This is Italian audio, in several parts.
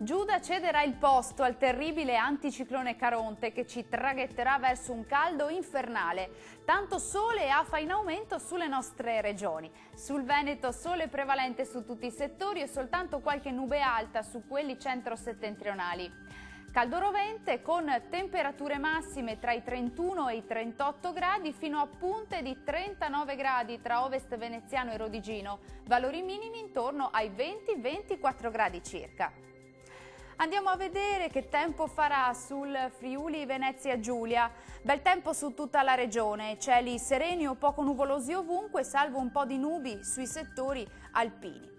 Giuda cederà il posto al terribile anticiclone Caronte che ci traghetterà verso un caldo infernale. Tanto sole e afa in aumento sulle nostre regioni. Sul Veneto sole prevalente su tutti i settori e soltanto qualche nube alta su quelli centro-settentrionali. Caldo rovente con temperature massime tra i 31 e i 38 gradi fino a punte di 39 gradi tra Ovest Veneziano e Rodigino, valori minimi intorno ai 20-24 gradi circa. Andiamo a vedere che tempo farà sul Friuli Venezia Giulia. Bel tempo su tutta la regione, cieli sereni o poco nuvolosi ovunque, salvo un po' di nubi sui settori alpini.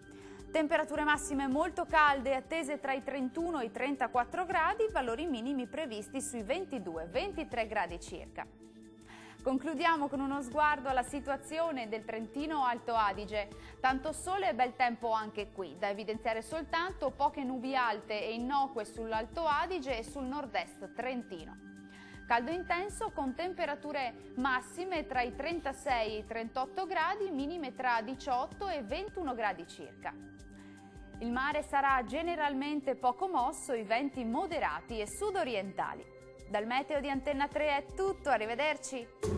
Temperature massime molto calde attese tra i 31 e i 34 gradi, valori minimi previsti sui 22-23 gradi circa. Concludiamo con uno sguardo alla situazione del Trentino Alto Adige. Tanto sole e bel tempo anche qui, da evidenziare soltanto poche nubi alte e innocue sull'Alto Adige e sul nord-est trentino. Caldo intenso con temperature massime tra i 36 e i 38 gradi, minime tra 18 e 21 gradi circa. Il mare sarà generalmente poco mosso, i venti moderati e sudorientali. Dal meteo di Antenna 3 è tutto, arrivederci!